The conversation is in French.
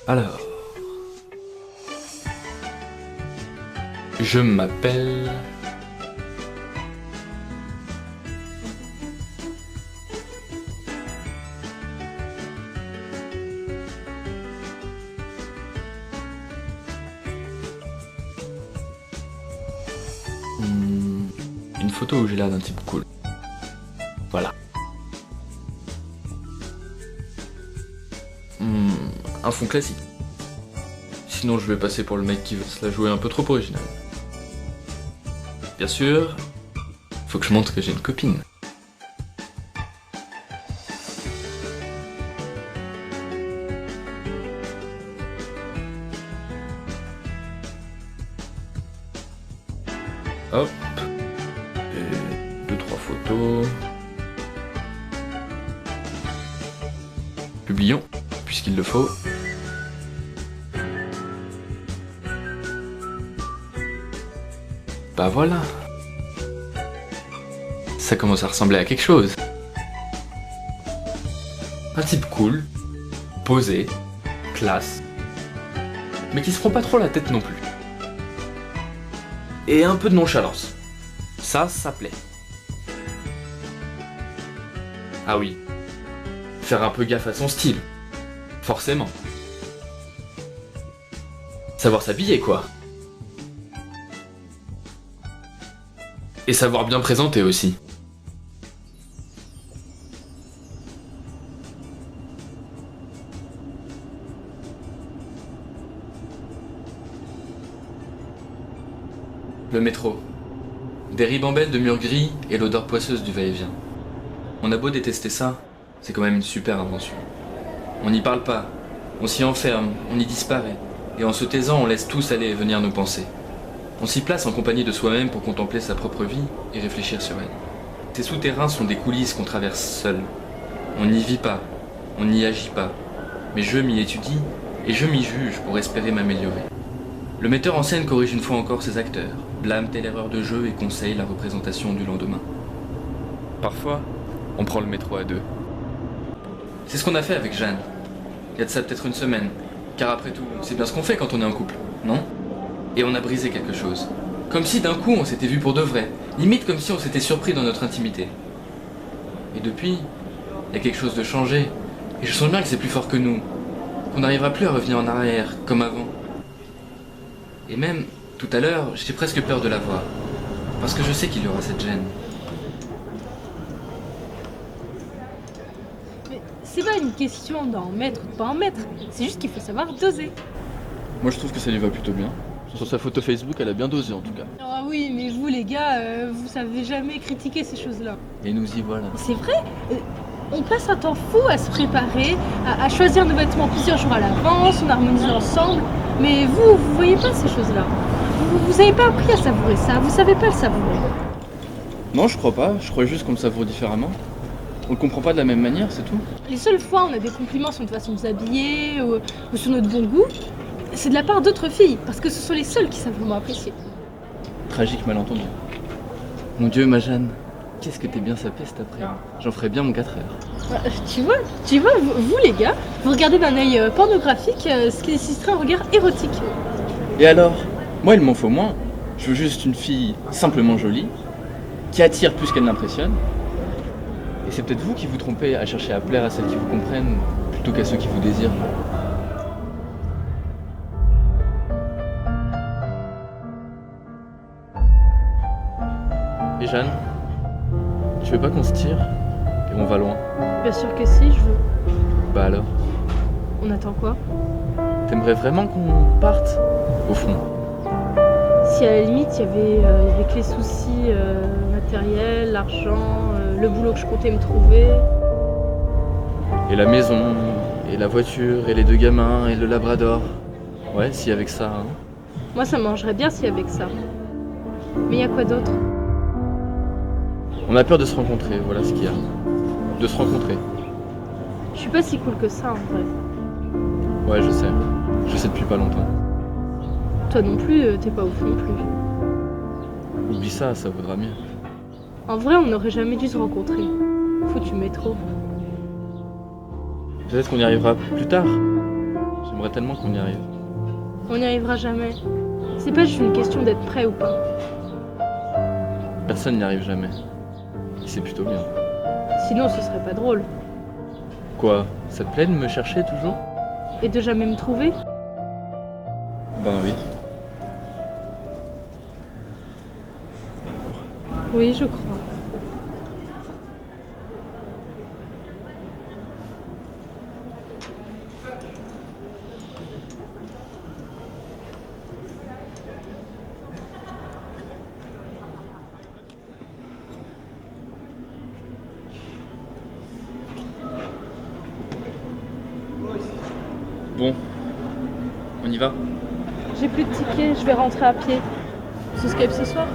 Alors, je m'appelle... Une photo où j'ai l'air d'un type cool. Voilà. Un fond classique. Sinon je vais passer pour le mec qui veut se la jouer un peu trop original. Bien sûr, faut que je montre que j'ai une copine. Hop. Et 2-3 photos. Publions, puisqu'il le faut. Bah voilà. Ça commence à ressembler à quelque chose. Un type cool, posé, classe, mais qui se prend pas trop la tête non plus. Et un peu de nonchalance. Ça plaît. Ah oui. Faire un peu gaffe à son style. Forcément. Savoir s'habiller, quoi. Et savoir bien présenter aussi. Le métro. Des ribambelles de murs gris et l'odeur poisseuse du va-et-vient. On a beau détester ça, c'est quand même une super invention. On n'y parle pas, on s'y enferme, on y disparaît, et en se taisant, on laisse tous aller et venir nos pensées. On s'y place en compagnie de soi-même pour contempler sa propre vie et réfléchir sur elle. Ces souterrains sont des coulisses qu'on traverse seul. On n'y vit pas, on n'y agit pas, mais je m'y étudie et je m'y juge pour espérer m'améliorer. Le metteur en scène corrige une fois encore ses acteurs, blâme telle erreur de jeu et conseille la représentation du lendemain. Parfois, on prend le métro à deux. C'est ce qu'on a fait avec Jeanne. Il y a de ça peut-être une semaine, car après tout, c'est bien ce qu'on fait quand on est en couple, non ? Et on a brisé quelque chose. Comme si d'un coup on s'était vu pour de vrai, limite comme si on s'était surpris dans notre intimité. Et depuis, il y a quelque chose de changé, et je sens bien que c'est plus fort que nous, qu'on n'arrivera plus à revenir en arrière, comme avant. Et même, tout à l'heure, j'ai presque peur de la voir, parce que je sais qu'il y aura cette gêne. Mais c'est pas une question d'en mettre ou de pas en mettre, c'est juste qu'il faut savoir doser. Moi je trouve que ça lui va plutôt bien. Sur sa photo Facebook, elle a bien dosé en tout cas. Ah oui, mais vous les gars, vous savez jamais critiquer ces choses-là. Et nous y voilà. C'est vrai, on passe un temps fou à se préparer, à choisir nos vêtements plusieurs jours à l'avance, on harmonise ensemble, mais vous voyez pas ces choses-là. Vous avez pas appris à savourer ça, vous savez pas le savourer. Non, je crois pas. Je crois juste qu'on le savoure différemment. On le comprend pas de la même manière, c'est tout. Les seules fois où on a des compliments sur notre façon de s'habiller ou sur notre bon goût, c'est de la part d'autres filles, parce que ce sont les seules qui savent vraiment apprécier. Tragique malentendu. Mon Dieu, ma Jeanne, qu'est-ce que t'es bien sapée cet après. J'en ferais bien mon 4 heures. Tu vois, vous les gars, vous regardez d'un œil pornographique ce qui nécessiterait un regard érotique. Et alors? Moi, il m'en faut moins. Je veux juste une fille simplement jolie, qui attire plus qu'elle n'impressionne. Et c'est peut-être vous qui vous trompez à chercher à plaire à celles qui vous comprennent, plutôt qu'à ceux qui vous désirent. Et Jeanne, tu veux pas qu'on se tire et on va loin? Bien sûr que si, je veux. Bah alors, On attend quoi? t'aimerais vraiment qu'on parte? Au fond. Si à la limite il y avait que les soucis matériels, l'argent, le boulot que je comptais me trouver. Et la maison, et la voiture, et les 2 gamins, et le labrador. Ouais, si avec ça, hein. Moi ça m'arrangerait bien s'il y avait que ça. Mais il y a quoi d'autre? On a peur de se rencontrer, voilà ce qu'il y a. De se rencontrer. Je suis pas si cool que ça en vrai. Ouais, je sais. Je sais depuis pas longtemps. Toi non plus, t'es pas ouf non plus. Oublie ça, ça vaudra mieux. En vrai, on n'aurait jamais dû se rencontrer. Foutu métro. Peut-être qu'on y arrivera plus tard. J'aimerais tellement qu'on y arrive. On n'y arrivera jamais. C'est pas juste une question d'être prêt ou pas. Personne n'y arrive jamais. Et c'est plutôt bien. Sinon, ce serait pas drôle. Quoi? Ça te plaît de me chercher toujours? Et de jamais me trouver? Ben oui. Oui, je crois. Bon, on y va? J'ai plus de tickets, je vais rentrer à pied. On se Skype ce soir?